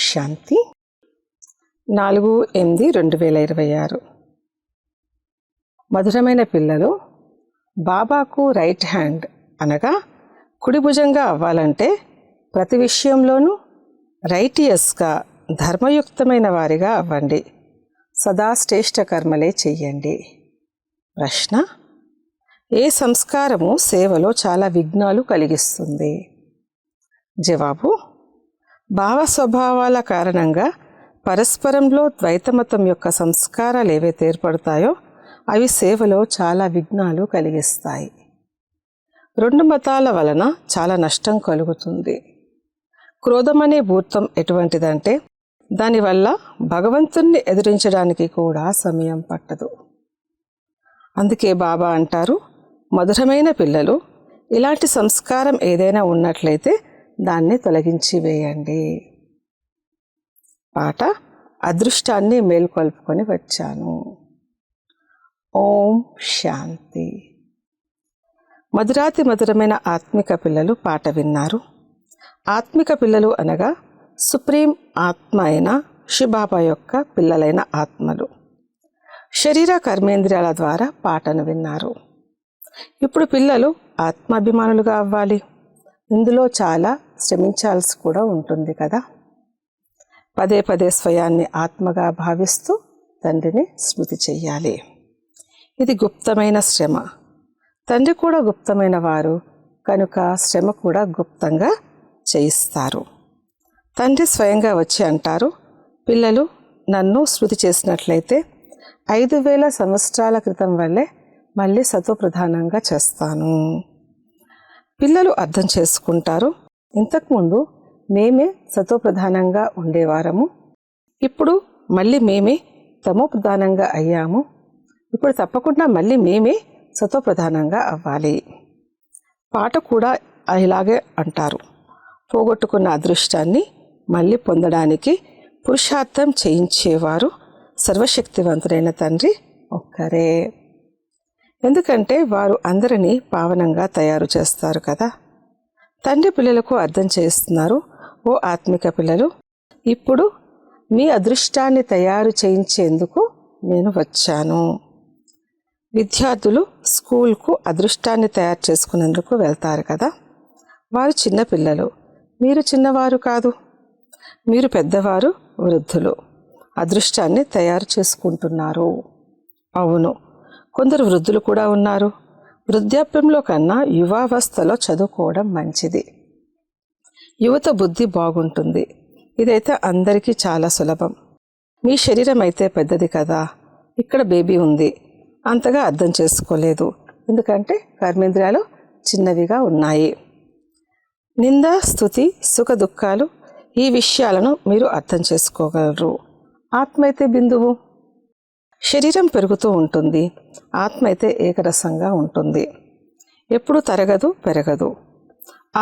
శాంతి 4/8/2026. మధురమైన పిల్లలు, బాబాకు రైట్ హ్యాండ్ అనగా కుడి భుజంగా అవ్వాలంటే ప్రతి విషయంలోనూ రైటియస్గా ధర్మయుక్తమైన వారిగా అవ్వండి. సదా శ్రేష్ఠ కర్మలే చెయ్యండి. ప్రశ్న: ఏ సంస్కారము సేవలో చాలా విఘ్నాలు కలిగిస్తుంది? జవాబు: భావ స్వభావాల కారణంగా పరస్పరంలో ద్వైతమతం యొక్క సంస్కారాలు ఏవైతే ఏర్పడతాయో అవి సేవలో చాలా విఘ్నాలు కలిగిస్తాయి. రెండు మతాల వలన చాలా నష్టం కలుగుతుంది. క్రోధమనే భూతం ఎటువంటిదంటే దానివల్ల భగవంతుణ్ణి ఎదిరించడానికి కూడా సమయం పట్టదు. అందుకే బాబా అంటారు, మధురమైన పిల్లలు, ఇలాంటి సంస్కారం ఏదైనా ఉన్నట్లయితే దాన్ని తొలగించి వేయండి. పాట: అదృష్టాన్ని మేల్కొల్పుకొని వచ్చాను. ఓం శాంతి. మధురాతి మధురమైన ఆత్మిక పిల్లలు పాట విన్నారు. ఆత్మిక పిల్లలు అనగా సుప్రీం ఆత్మ అయిన శివబాబా యొక్క పిల్లలైన ఆత్మలు. శరీర కర్మేంద్రియాల ద్వారా పాటను విన్నారు. ఇప్పుడు పిల్లలు ఆత్మాభిమానులుగా అవ్వాలి. ఇందులో చాలా శ్రమించాల్సి కూడా ఉంటుంది కదా. పదే పదే స్వయాన్ని ఆత్మగా భావిస్తూ తండ్రిని స్మృతి చెయ్యాలి. ఇది గుప్తమైన శ్రమ. తండ్రి కూడా గుప్తమైన వారు కనుక శ్రమ కూడా గుప్తంగా చేయిస్తారు. తండ్రి స్వయంగా వచ్చి అంటారు, పిల్లలు నన్ను స్మృతి చేసినట్లయితే 5000 సంవత్సరాల క్రితం వల్లే మళ్ళీ సతోప్రధానంగా చేస్తాను. పిల్లలు అర్థం చేసుకుంటారు, ఇంతకుముందు మేమే సతోప్రధానంగా ఉండేవారము, ఇప్పుడు మళ్ళీ మేమే తమోప్రధానంగా అయ్యాము, ఇప్పుడు తప్పకుండా మళ్ళీ మేమే సతోప్రధానంగా అవ్వాలి. పాట కూడా ఇలాగే అంటారు, పోగొట్టుకున్న అదృష్టాన్ని మళ్ళీ పొందడానికి పురుషార్థం చేయించేవారు సర్వశక్తివంతుడైన తండ్రి ఒక్కరే. ఎందుకంటే వారు అందరినీ పావనంగా తయారు చేస్తారు కదా. తండ్రి పిల్లలకు అర్థం చేస్తున్నారు, ఓ ఆత్మిక పిల్లలు, ఇప్పుడు మీ అదృష్టాన్ని తయారు చేయించేందుకు నేను వచ్చాను. విద్యార్థులు స్కూల్కు అదృష్టాన్ని తయారు చేసుకునేందుకు వెళ్తారు కదా. వారు చిన్న పిల్లలు, మీరు చిన్నవారు కాదు, మీరు పెద్దవారు, వృద్ధులు. అదృష్టాన్ని తయారు చేసుకుంటున్నారు. అవును, కొందరు వృద్ధులు కూడా ఉన్నారు. వృద్ధాప్యంలో కన్నా యువావస్థలో చదువుకోవడం మంచిది. యువత బుద్ధి బాగుంటుంది. ఇదైతే అందరికీ చాలా సులభం. మీ శరీరం అయితే పెద్దది కదా, ఇక్కడ బేబీ ఉంది, అంతగా అర్థం చేసుకోలేదు, ఎందుకంటే కర్మేంద్రియాలు చిన్నవిగా ఉన్నాయి. నింద, స్తుతి, సుఖ దుఃఖాలు, ఈ విషయాలను మీరు అర్థం చేసుకోగలరు. ఆత్మ అయితే బిందువు. శరీరం పెరుగుతూ ఉంటుంది, ఆత్మ అయితే ఏకరసంగా ఉంటుంది, ఎప్పుడు తరగదు, పెరగదు.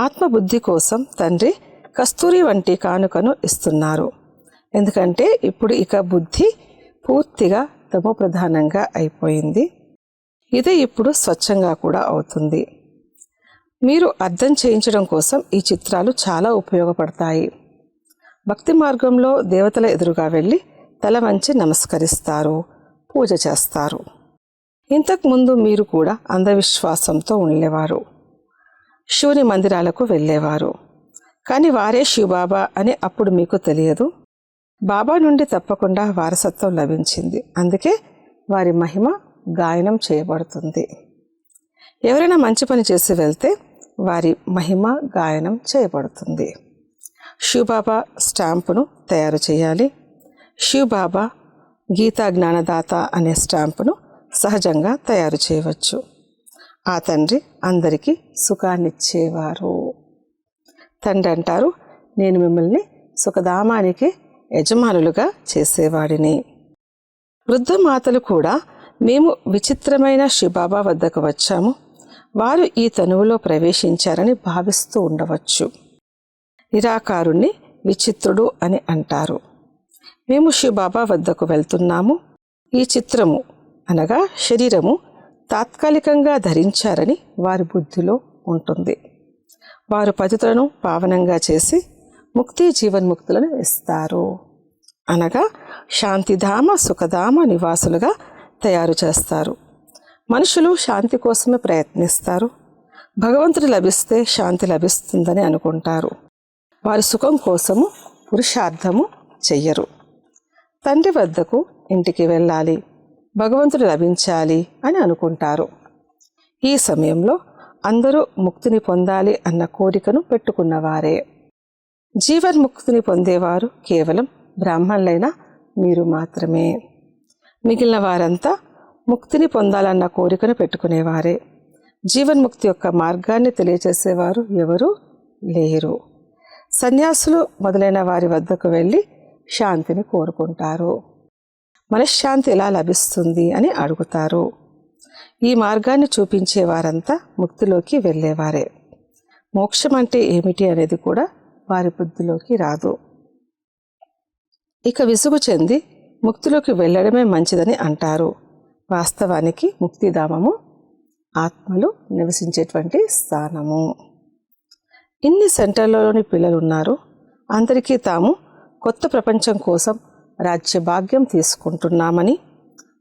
ఆత్మ బుద్ధి కోసం తండ్రి కస్తూరి వంటి కానుకను ఇస్తున్నారు. ఎందుకంటే ఇప్పుడు ఇక బుద్ధి పూర్తిగా తమోప్రధానంగా అయిపోయింది. ఇది ఇప్పుడు స్వచ్ఛంగా కూడా అవుతుంది. మీరు అర్థం చేయించడం కోసం ఈ చిత్రాలు చాలా ఉపయోగపడతాయి. భక్తి మార్గంలో దేవతల ఎదురుగా వెళ్ళి తల వంచి నమస్కరిస్తారు, పూజ చేస్తారు. ఇంతకుముందు మీరు కూడా అంధవిశ్వాసంతో ఉండేవారు, శివుని మందిరాలకు వెళ్ళేవారు. కానీ వారే శివబాబా అని అప్పుడు మీకు తెలియదు. బాబా నుండి తప్పకుండా వారసత్వం లభించింది, అందుకే వారి మహిమ గాయనం చేయబడుతుంది. ఎవరైనా మంచి పని చేసి వెళ్తే వారి మహిమ గాయనం చేయబడుతుంది. శివబాబా స్టాంపును తయారు చేయాలి. శివబాబా గీతా జ్ఞానదాత అనే స్టాంపును సహజంగా తయారు చేయవచ్చు. ఆ తండ్రి అందరికీ సుఖాన్నిచ్చేవారు. తండ్రి అంటారు, నేను మిమ్మల్ని సుఖధామానికి యజమానులుగా చేసేవాడిని. వృద్ధ మాతలు కూడా మేము విచిత్రమైన శివబాబా వద్దకు వచ్చాము, వారు ఈ తనువులో ప్రవేశించారని భావిస్తూ ఉండవచ్చు. నిరాకారుణ్ణి విచిత్రుడు అని అంటారు. మేము శివబాబా వద్దకు వెళ్తున్నాము. ఈ చిత్రము అనగా శరీరము తాత్కాలికంగా ధరించారని వారి బుద్ధిలో ఉంటుంది. వారు పతితులను పావనంగా చేసి ముక్తి జీవన్ముక్తులను ఇస్తారు. అనగా శాంతిధామ సుఖధామ నివాసులుగా తయారు చేస్తారు. మనుషులు శాంతి కోసమే ప్రయత్నిస్తారు. భగవంతుడు లభిస్తే శాంతి లభిస్తుందని అనుకుంటారు. వారి సుఖం కోసము పురుషార్థము చెయ్యరు. తండ్రి వద్దకు ఇంటికి వెళ్ళాలి, భగవంతుడు లభించాలి అని అనుకుంటారు. ఈ సమయంలో అందరూ ముక్తిని పొందాలి అన్న కోరికను పెట్టుకున్నవారే. జీవన్ముక్తిని పొందేవారు కేవలం బ్రాహ్మణులైన మీరు మాత్రమే. మిగిలిన వారంతా ముక్తిని పొందాలన్న కోరికను పెట్టుకునేవారే. జీవన్ముక్తి యొక్క మార్గాన్ని తెలియజేసేవారు ఎవరు లేరు. సన్యాసులు మొదలైన వారి వద్దకు వెళ్ళి శాంతిని కోరుకుంటారు. మనశ్శాంతి ఎలా లభిస్తుంది అని అడుగుతారు. ఈ మార్గాన్ని చూపించే వారంతా ముక్తిలోకి వెళ్ళేవారే. మోక్షం అంటే ఏమిటి అనేది కూడా వారి బుద్ధిలోకి రాదు. ఇక విసుగు చెంది ముక్తిలోకి వెళ్ళడమే మంచిదని అంటారు. వాస్తవానికి ముక్తిధామము ఆత్మలు నివసించేటువంటి స్థానము. ఇన్ని సెంటర్లలోని పిల్లలు ఉన్నారు. అందరికీ తాము కొత్త ప్రపంచం కోసం రాజ్య భాగ్యం తీసుకుంటున్నామని,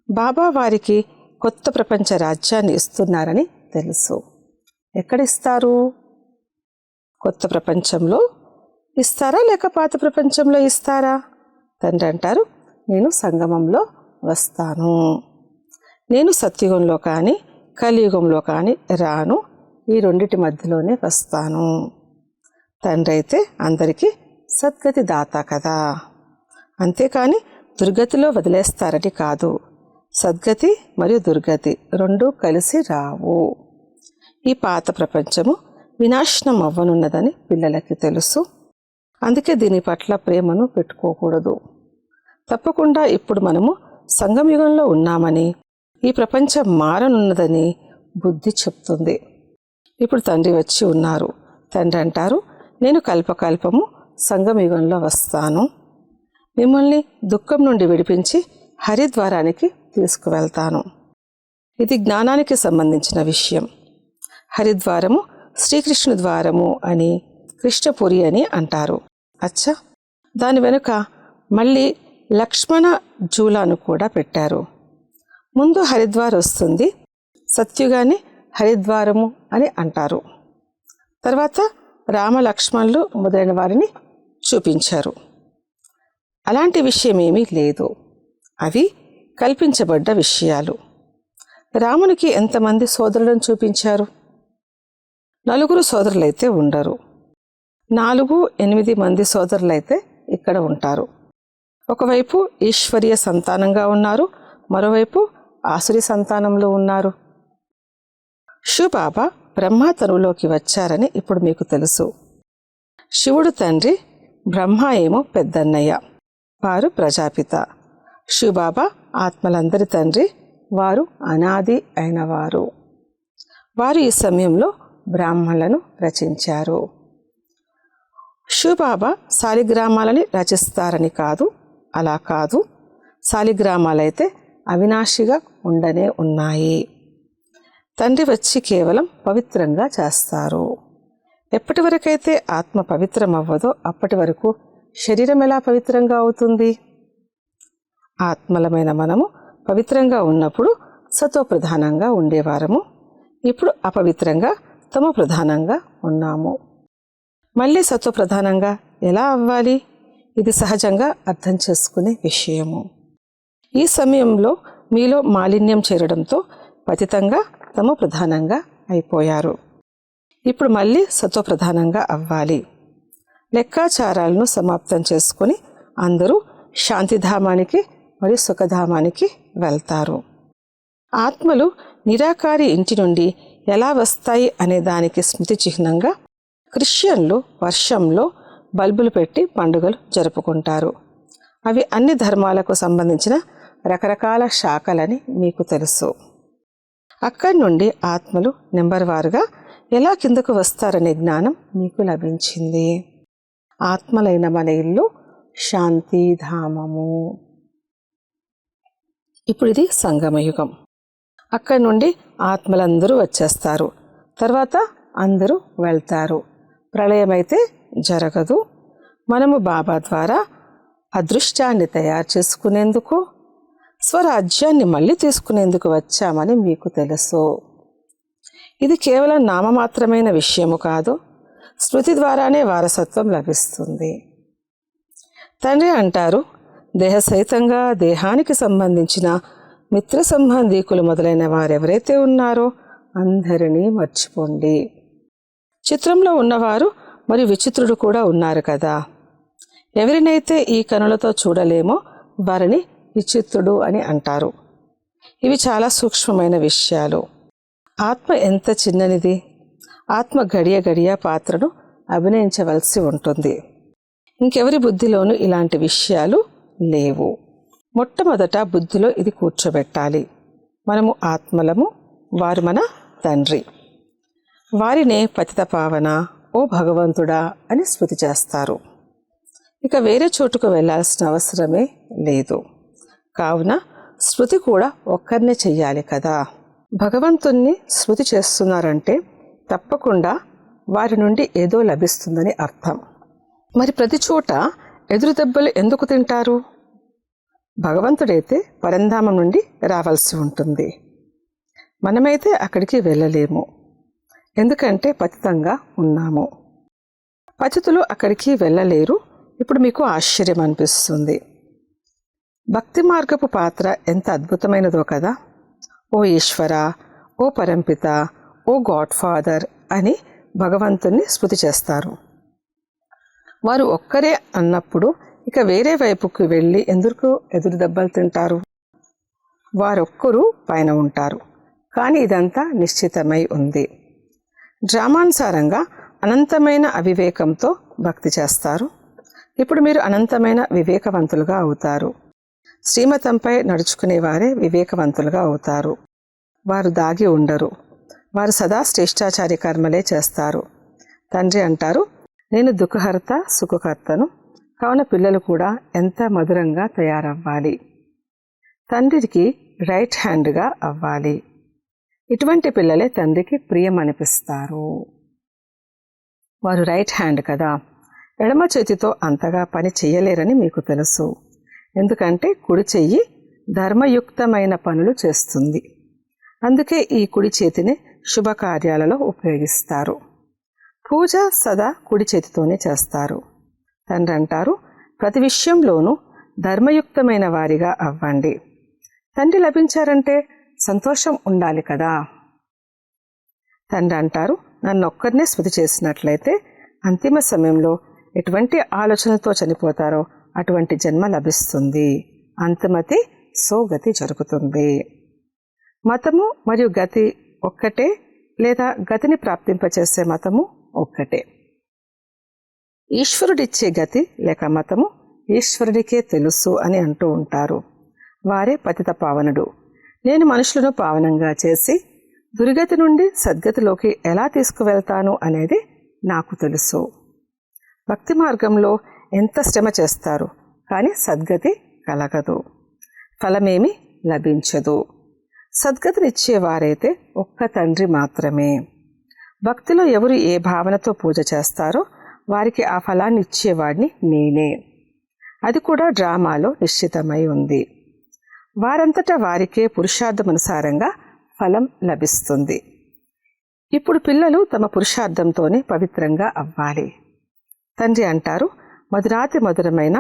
బాబా వారికి కొత్త ప్రపంచ రాజ్యాన్ని ఇస్తున్నారని తెలుసు. ఎక్కడిస్తారు? కొత్త ప్రపంచంలో ఇస్తారా లేక పాత ప్రపంచంలో ఇస్తారా? తండ్రి అంటారు, నేను సంగమంలో వస్తాను. నేను సత్యుగంలో కానీ కలియుగంలో కానీ రాను, ఈ రెండిటి మధ్యలోనే వస్తాను. తండ్రి అయితే అందరికీ సద్గతి దాత కదా. అంతేకాని దుర్గతిలో వదిలేస్తారని కాదు. సద్గతి మరియు దుర్గతి రెండూ కలిసి రావు. ఈ పాత ప్రపంచము వినాశనం అవ్వనున్నదని పిల్లలకి తెలుసు. అందుకే దీని పట్ల ప్రేమను పెట్టుకోకూడదు. తప్పకుండా ఇప్పుడు మనము సంగమయుగంలో ఉన్నామని, ఈ ప్రపంచం మారనున్నదని బుద్ధి చెప్తుంది. ఇప్పుడు తండ్రి వచ్చి ఉన్నారు. తండ్రి అంటారు, నేను కల్పకల్పము సంగమయుగంలో వస్తాను. మిమ్మల్ని దుఃఖం నుండి విడిపించి హరిద్వారానికి తీసుకువెళ్తాను. ఇది జ్ఞానానికి సంబంధించిన విషయం. హరిద్వారము శ్రీకృష్ణు ద్వారము అని, కృష్ణపురి అని అంటారు. అచ్చా, దాని వెనుక మళ్ళీ లక్ష్మణ జూలాను కూడా పెట్టారు. ముందు హరిద్వార్ వస్తుంది, సత్యుగాన్ని హరిద్వారము అని అంటారు. తర్వాత రామ లక్ష్మణులు మొదలైన వారిని చూపించారు. అలాంటి విషయం ఏమీ లేదు. అవి కల్పించబడ్డ విషయాలు. రామునికి ఎంతమంది సోదరులను చూపించారు? 4 సోదరులైతే ఉండరు. 4, 8 మంది సోదరులైతే ఇక్కడ ఉంటారు. ఒకవైపు ఈశ్వరీయ సంతానంగా ఉన్నారు, మరోవైపు ఆసురి సంతానంలో ఉన్నారు. శివబాబా బ్రహ్మ తనువులోకి వచ్చారని ఇప్పుడు మీకు తెలుసు. శివుడు తండ్రి, బ్రహ్మ ఏమో పెద్దన్నయ్య, వారు ప్రజాపిత. శివబాబా ఆత్మలందరి తండ్రి, వారు అనాది అయినవారు. వారు ఈ సమయంలో బ్రాహ్మణులను రచించారు. శివబాబా శాలిగ్రామాలని రచిస్తారని కాదు, అలా కాదు. శాలిగ్రామాలైతే అవినాశిగా ఉండనే ఉన్నాయి. తండ్రి వచ్చి కేవలం పవిత్రంగా చేస్తారు. ఎప్పటి వరకైతే ఆత్మ పవిత్రం అవ్వదో అప్పటి వరకు శరీరం ఎలా పవిత్రంగా అవుతుంది? ఆత్మలమైన మనము పవిత్రంగా ఉన్నప్పుడు సతో ప్రధానంగా ఉండేవారము. ఇప్పుడు అపవిత్రంగా తమో ప్రధానంగా ఉన్నాము. మళ్ళీ సతో ప్రధానంగా ఎలా అవ్వాలి? ఇది సహజంగా అర్థం చేసుకునే విషయము. ఈ సమయంలో మీలో మాలిన్యం చేరడంతో పతితంగా తమో ప్రధానంగా అయిపోయారు. ఇప్పుడు మళ్ళీ సతో ప్రధానంగా అవ్వాలి. లెక్కాచారాలను సమాప్తం చేసుకుని అందరూ శాంతిధామానికి మరియు సుఖధామానికి వెళ్తారు. ఆత్మలు నిరాకారి ఇంటి నుండి ఎలా వస్తాయి అనే దానికి స్మృతి చిహ్నంగా క్రిస్టియన్లు వర్షంలో బల్బులు పెట్టి పండుగలు జరుపుకుంటారు. అవి అన్ని ధర్మాలకు సంబంధించిన రకరకాల శాఖలని మీకు తెలుసు. అక్కడి నుండి ఆత్మలు నెంబర్ వారుగా ఎలా కిందకు వస్తారనే జ్ఞానం మీకు లభించింది. ఆత్మలైన మన ఇల్లు శాంతిధామము. ఇప్పుడు ఇది సంగమయుగం. అక్కడి నుండి ఆత్మలందరూ వచ్చేస్తారు. తర్వాత అందరూ వెళ్తారు. ప్రళయం అయితే జరగదు. మనము బాబా ద్వారా అదృష్టాన్ని తయారు చేసుకునేందుకు, స్వరాజ్యాన్ని మళ్ళీ తీసుకునేందుకు వచ్చామని మీకు తెలుసు. ఇది కేవలం నామమాత్రమైన విషయము కాదు, స్మృతి ద్వారానే వారసత్వం లభిస్తుంది. తండ్రి అంటారు, దేహసహితంగా దేహానికి సంబంధించిన మిత్ర సంబంధీకులు మొదలైన వారెవరైతే ఉన్నారో అందరినీ మర్చిపోండి. చిత్రంలో ఉన్నవారు మరియు విచిత్రుడు కూడా ఉన్నారు కదా. ఎవరినైతే ఈ కనులతో చూడలేమో వారిని విచిత్రుడు అని అంటారు. ఇవి చాలా సూక్ష్మమైన విషయాలు. ఆత్మ ఎంత చిన్ననిది. ఆత్మ గడియ గడియ పాత్రను అభినయించవలసి ఉంటుంది. ఇంకెవరి బుద్ధిలోనూ ఇలాంటి విషయాలు లేవు. మొట్టమొదట బుద్ధిలో ఇది కూర్చోబెట్టాలి. మనము ఆత్మలము, వారు మన తండ్రి. వారినే పతిత పావన, ఓ భగవంతుడా అని స్మృతి చేస్తారు. ఇక వేరే చోటుకు వెళ్ళాల్సిన అవసరమే లేదు. కావున స్మృతి కూడా ఒక్కరినే చెయ్యాలి కదా. భగవంతుణ్ణి స్మృతి చేస్తున్నారంటే తప్పకుండా వారి నుండి ఏదో లభిస్తుందని అర్థం. మరి ప్రతి చోట ఎదురు దెబ్బలు ఎందుకు తింటారు? భగవంతుడైతే పరంధామం నుండి రావాల్సి ఉంటుంది. మనమైతే అక్కడికి వెళ్ళలేము, ఎందుకంటే పతితంగా ఉన్నాము. పతితులు అక్కడికి వెళ్ళలేరు. ఇప్పుడు మీకు ఆశ్చర్యం అనిపిస్తుంది. భక్తి మార్గపు పాత్ర ఎంత అద్భుతమైనదో కదా. ఓ ఈశ్వర, ఓ పరంపిత, ఓ గాడ్ ఫాదర్ అని భగవంతుణ్ణి స్మృతి చేస్తారు. వారు ఒక్కరే అన్నప్పుడు ఇక వేరే వైపుకి వెళ్ళి ఎందుకు ఎదురు దెబ్బలు తింటారు? వారొక్కరు పైన ఉంటారు, కానీ ఇదంతా నిశ్చితమై ఉంది. డ్రామానుసారంగా అనంతమైన అవివేకంతో భక్తి చేస్తారు. ఇప్పుడు మీరు అనంతమైన వివేకవంతులుగా అవుతారు. శ్రీమతంపై నడుచుకునే వారే వివేకవంతులుగా అవుతారు. వారు దాగి ఉండరు. వారు సదా శ్రేష్టాచారి కర్మలే చేస్తారు. తండ్రి అంటారు, నేను దుఃఖహర్త సుఖకర్తను. కావున పిల్లలు కూడా ఎంత మధురంగా తయారవ్వాలి. తండ్రికి రైట్ హ్యాండ్గా అవ్వాలి. ఇటువంటి పిల్లలే తండ్రికి ప్రియం అనిపిస్తారు. వారు రైట్ హ్యాండ్ కదా. ఎడమ చేతితో అంతగా పని చేయలేరని మీకు తెలుసు. ఎందుకంటే కుడి చెయ్యి ధర్మయుక్తమైన పనులు చేస్తుంది. అందుకే ఈ కుడి చేతిని శుభకార్యాలలో ఉపయోగిస్తారు. పూజ సదా కుడి చేతితోనే చేస్తారు. తండ్రి అంటారు, ప్రతి విషయంలోనూ ధర్మయుక్తమైన వారిగా అవ్వండి. తండ్రి లభించారంటే సంతోషం ఉండాలి కదా. తండ్రి అంటారు, నన్నొక్కరినే స్మృతి చేసినట్లయితే అంతిమ సమయంలో ఎటువంటి ఆలోచనతో చనిపోతారో అటువంటి జన్మ లభిస్తుంది. అంతిమతి సోగతి జరుగుతుంది. మతము మరియు గతి ఒక్కటే, లేదా గతిని ప్రాప్తింపచేసే మతము ఒక్కటే. ఈశ్వరుడిచ్చే గతి లేక మతము ఈశ్వరుడికే తెలుసు అని అంటూ ఉంటారు. వారే పతిత పావనుడు. నేను మనుషులను పావనంగా చేసి దుర్గతి నుండి సద్గతిలోకి ఎలా తీసుకువెళ్తాను అనేది నాకు తెలుసు. భక్తి మార్గంలో ఎంత శ్రమ చేస్తారు, కానీ సద్గతి కలగదు, ఫలమేమి లభించదు. సద్గతినిచ్చేవారైతే ఒక్క తండ్రి మాత్రమే. భక్తిలో ఎవరు ఏ భావనతో పూజ చేస్తారో వారికి ఆ ఫలాన్ని ఇచ్చేవాడిని నేనే. అది కూడా డ్రామాలో నిశ్చితమై ఉంది. వారంతటా వారికే పురుషార్థమనుసారంగా ఫలం లభిస్తుంది. ఇప్పుడు పిల్లలు తమ పురుషార్థంతోనే పవిత్రంగా అవ్వాలి. తండ్రి అంటారు, మధురాతి మధురమైన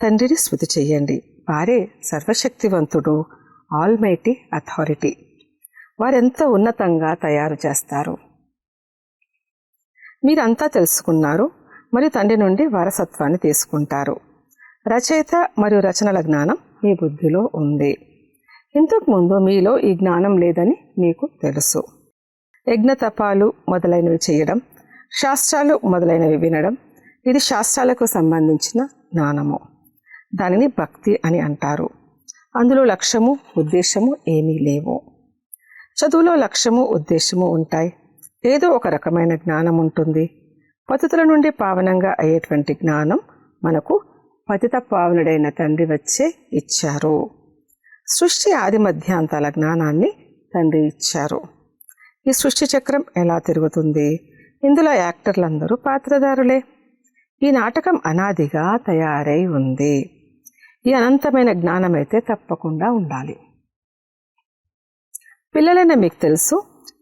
తండ్రిని స్మృతి చెయ్యండి. వారే సర్వశక్తివంతుడు, ఆల్మైటీ అథారిటీ. వారెంత ఉన్నతంగా తయారు చేస్తారు. మీరంతా తెలుసుకున్నారు మరియు తండ్రి నుండి వారసత్వాన్ని తీసుకుంటారు. రచయిత మరియు రచనల జ్ఞానం మీ బుద్ధిలో ఉంది. ఇంతకుముందు మీలో ఈ జ్ఞానం లేదని మీకు తెలుసు. యజ్ఞతపాలు మొదలైనవి చేయడం, శాస్త్రాలు మొదలైనవి వినడం, ఇది శాస్త్రాలకు సంబంధించిన జ్ఞానము. దానిని భక్తి అని అంటారు. అందులో లక్ష్యము ఉద్దేశము ఏమీ లేవు. చదువులో లక్ష్యము ఉద్దేశము ఉంటాయి. ఏదో ఒక రకమైన జ్ఞానం ఉంటుంది. పతితుల నుండి పావనంగా అయ్యేటువంటి జ్ఞానం మనకు పతిత పావనుడైన తండ్రి వచ్చే ఇచ్చారు. సృష్టి ఆది మధ్యాంతాల జ్ఞానాన్ని తండ్రి ఇచ్చారు. ఈ సృష్టి చక్రం ఎలా తిరుగుతుంది? ఇందులో యాక్టర్లందరూ పాత్రధారులే. ఈ నాటకం అనాదిగా తయారై ఉంది. ఈ అనంతమైన జ్ఞానం అయితే తప్పకుండా ఉండాలి. పిల్లలైన మీకు తెలుసు,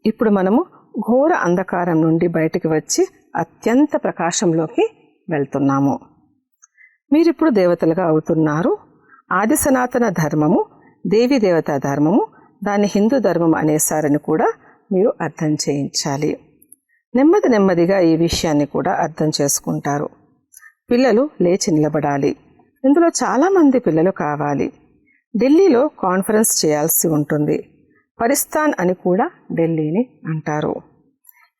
ఇప్పుడు మనము ఘోర అంధకారం నుండి బయటికి వచ్చి అత్యంత ప్రకాశంలోకి వెళ్తున్నాము. మీరిప్పుడు దేవతలుగా అవుతున్నారు. ఆది సనాతన ధర్మము దేవీ దేవతా ధర్మము, దాన్ని హిందూ ధర్మం అనేసారని కూడా మీరు అర్థం చేయించాలి. నెమ్మదిగా ఈ విషయాన్ని కూడా అర్థం చేసుకుంటారు. పిల్లలు లేచి నిలబడాలి. ఇందులో చాలామంది పిల్లలు కావాలి. ఢిల్లీలో కాన్ఫరెన్స్ చేయాల్సి ఉంటుంది. పరిస్థాన్ అని కూడా ఢిల్లీని అంటారు.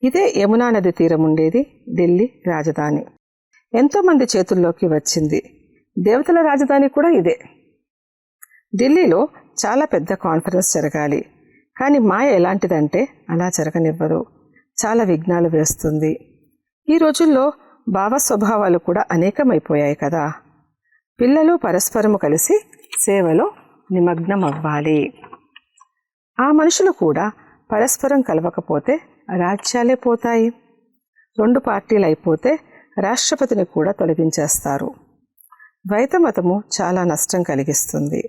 ఇదే యమునా నది తీరం ఉండేది ఢిల్లీ రాజధాని. ఎంతోమంది చేతుల్లోకి వచ్చింది. దేవతల రాజధాని కూడా ఇదే. ఢిల్లీలో చాలా పెద్ద కాన్ఫరెన్స్ జరగాలి. కానీ మాయ ఎలాంటిదంటే అలా జరగనివ్వదు. చాలా విఘ్నాలు వేస్తుంది. ఈ రోజుల్లో భావ స్వభావాలు కూడా అనేకమైపోయాయి కదా. పిల్లలు పరస్పరము కలిసి సేవలో నిమగ్నం అవ్వాలి. ఆ మనుషులు కూడా పరస్పరం కలవకపోతే రాజ్యాలే పోతాయి. 2 పార్టీలు అయిపోతే రాష్ట్రపతిని కూడా తొలగించేస్తారు. ద్వైత మతము చాలా నష్టం కలిగిస్తుంది.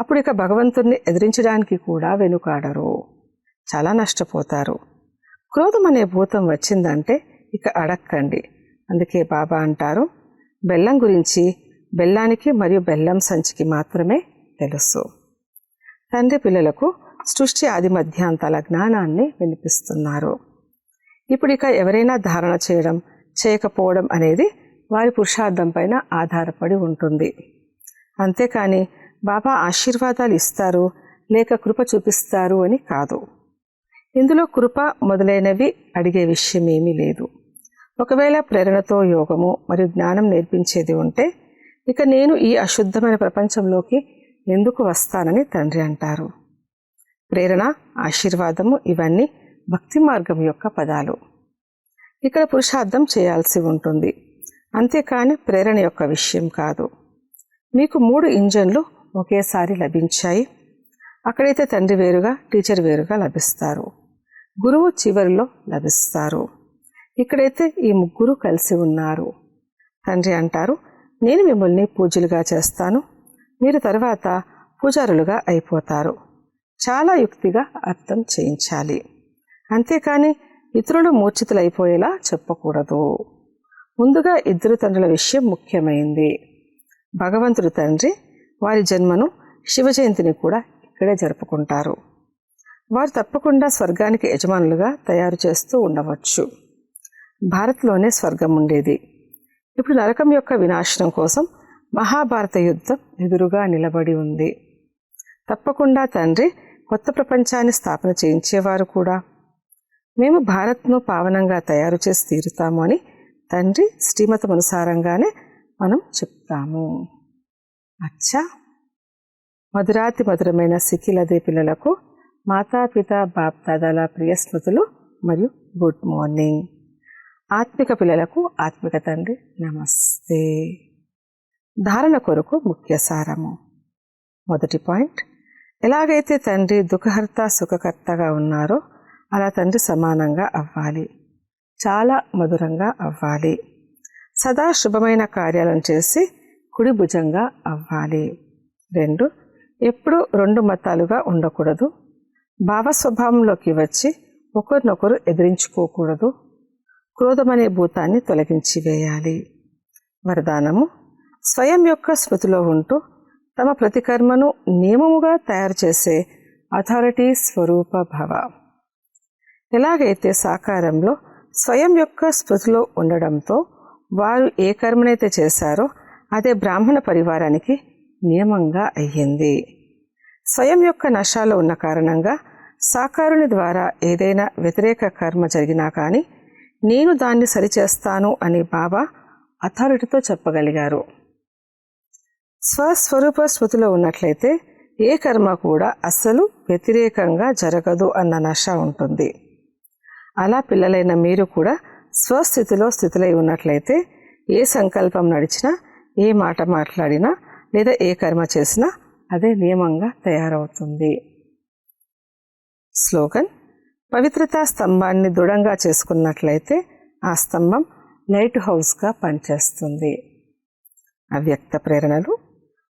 అప్పుడు ఇక భగవంతుణ్ణి ఎదిరించడానికి కూడా వెనుకాడరు. చాలా నష్టపోతారు. క్రోధం అనే భూతం వచ్చిందంటే ఇక అడక్కండి. అందుకే బాబా అంటారు, బెల్లం గురించి బెల్లానికి మరియు బెల్లం సంచికి మాత్రమే తెలుసు. తండ్రి పిల్లలకు సృష్టి ఆది మధ్యాంతాల జ్ఞానాన్ని వినిపిస్తున్నారు. ఇప్పుడు ఇక ఎవరైనా ధారణ చేయడం చేయకపోవడం అనేది వారి పురుషార్థం పైన ఆధారపడి ఉంటుంది. అంతేకాని బాబా ఆశీర్వాదాలు ఇస్తారు లేక కృప చూపిస్తారు అని కాదు. ఇందులో కృప మొదలైనవి అడిగే విషయం ఏమీ లేదు. ఒకవేళ ప్రేరణతో యోగము మరియు జ్ఞానం నేర్పించేది ఉంటే ఇక నేను ఈ అశుద్ధమైన ప్రపంచంలోకి ఎందుకు వస్తానని తండ్రి అంటారు. ప్రేరణ, ఆశీర్వాదము ఇవన్నీ భక్తి మార్గం యొక్క పదాలు. ఇక్కడ పురుషార్థం చేయాల్సి ఉంటుంది, అంతేకాని ప్రేరణ యొక్క విషయం కాదు. మీకు 3 ఇంజన్లు ఒకేసారి లభించాయి. అక్కడైతే తండ్రి వేరుగా, టీచర్ వేరుగా లభిస్తారు. గురువు చివరిలో లభిస్తారు. ఇక్కడైతే ఈ 3 కలిసి ఉన్నారు. తండ్రి అంటారు, నేను మిమ్మల్ని పూజ్యులుగా చేస్తాను, మీరు తర్వాత పూజారులుగా అయిపోతారు. చాలా యుక్తిగా అర్థం చేయించాలి. అంతేకాని ఇతరులు మూర్ఛితులైపోయేలా చెప్పకూడదు. ముందుగా ఇద్దరు తండ్రుల విషయం ముఖ్యమైంది. భగవంతుడు తండ్రి వారి జన్మను శివ జయంతిని కూడా ఇక్కడే జరుపుకుంటారు. వారు తప్పకుండా స్వర్గానికి యజమానులుగా తయారు చేస్తూ ఉండవచ్చు. భారత్లోనే స్వర్గం ఉండేది. ఇప్పుడు నరకం యొక్క వినాశనం కోసం మహాభారత యుద్ధం ఎదురుగా నిలబడి ఉంది. తప్పకుండా తండ్రి కొత్త ప్రపంచాన్ని స్థాపన చేయించేవారు కూడా. మేము భారత్ను పావనంగా తయారు చేసి తీరుతాము అని తండ్రి శ్రీమతమనుసారంగానే మనం చెప్తాము. అచ్చా, మధురాతి మధురమైన సిక్కిలదే పిల్లలకు మాతాపిత బాప్దాదాల ప్రియ స్మృతులు మరియు గుడ్ మార్నింగ్. ఆత్మిక పిల్లలకు ఆత్మిక తండ్రి నమస్తే. ధారణ కొరకు ముఖ్య సారము. మొదటి పాయింట్, ఎలాగైతే తండ్రి దుఃఖహర్త సుఖకర్తగా ఉన్నారో అలా తండ్రి సమానంగా అవ్వాలి. చాలా మధురంగా అవ్వాలి. సదా శుభమైన కార్యాలను చేసి కుడి భుజంగా అవ్వాలి. 2, ఎప్పుడూ 2 మతాలుగా ఉండకూడదు. భావస్వభావంలోకి వచ్చి ఒకరినొకరు ఎదిరించుకోకూడదు. క్రోధమనే భూతాన్ని తొలగించి వేయాలి. వరదానము, స్వయం యొక్క స్మృతిలో ఉంటూ తమ ప్రతికర్మను నియమముగా తయారు చేసే అథారిటీ స్వరూప భవ. ఎలాగైతే సాకారంలో స్వయం యొక్క స్మృతిలో ఉండడంతో వారు ఏ కర్మనైతే చేశారో అదే బ్రాహ్మణ పరివారానికి నియమంగా అయ్యింది. స్వయం యొక్క నశాలో ఉన్న కారణంగా సాకారుని ద్వారా ఏదైనా వ్యతిరేక కర్మ జరిగినా కానీ నేను దాన్ని సరిచేస్తాను అని బాబా అథారిటీతో చెప్పగలిగారు. స్వస్వరూప స్మృతిలో ఉన్నట్లయితే ఏ కర్మ కూడా అస్సలు వ్యతిరేకంగా జరగదు అన్న నశ ఉంటుంది. అలా పిల్లలైన మీరు కూడా స్వస్థితిలో స్థితిలై ఉన్నట్లయితే ఏ సంకల్పం నడిచినా, ఏ మాట మాట్లాడినా లేదా ఏ కర్మ చేసినా అదే నియమంగా తయారవుతుంది. స్లోగన్, పవిత్రతా స్తంభాన్ని దృఢంగా చేసుకున్నట్లయితే ఆ స్తంభం లైట్ హౌస్గా పనిచేస్తుంది. అవ్యక్త ప్రేరణలు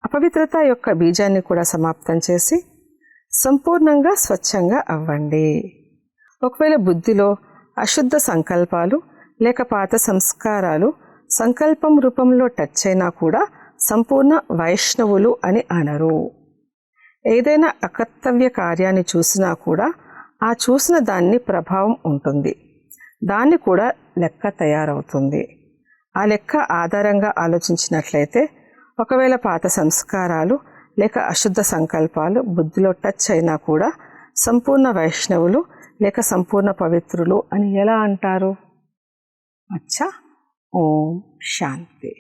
అపవిత్రత యొక్క బీజాన్ని కూడా సమాప్తం చేసి సంపూర్ణంగా స్వచ్ఛంగా అవ్వండి. ఒకవేళ బుద్ధిలో అశుద్ధ సంకల్పాలు లేక పాత సంస్కారాలు సంకల్పం రూపంలో టచ్ అయినా కూడా సంపూర్ణ వైష్ణవులు అని అనరు. ఏదైనా అకర్తవ్య కార్యాన్ని చూసినా కూడా ఆ చూసిన దాన్ని ప్రభావం ఉంటుంది, దాన్ని కూడా లెక్క తయారవుతుంది. ఆ లెక్క ఆధారంగా ఆలోచించినట్లయితే ఒకవేళ పాత సంస్కారాలు లేక అశుద్ధ సంకల్పాలు బుద్ధిలో టచ్ అయినా కూడా సంపూర్ణ వైష్ణవులు లేక సంపూర్ణ పవిత్రులు అని ఎలా అంటారు? అచ్చా. ఓం శాంతి.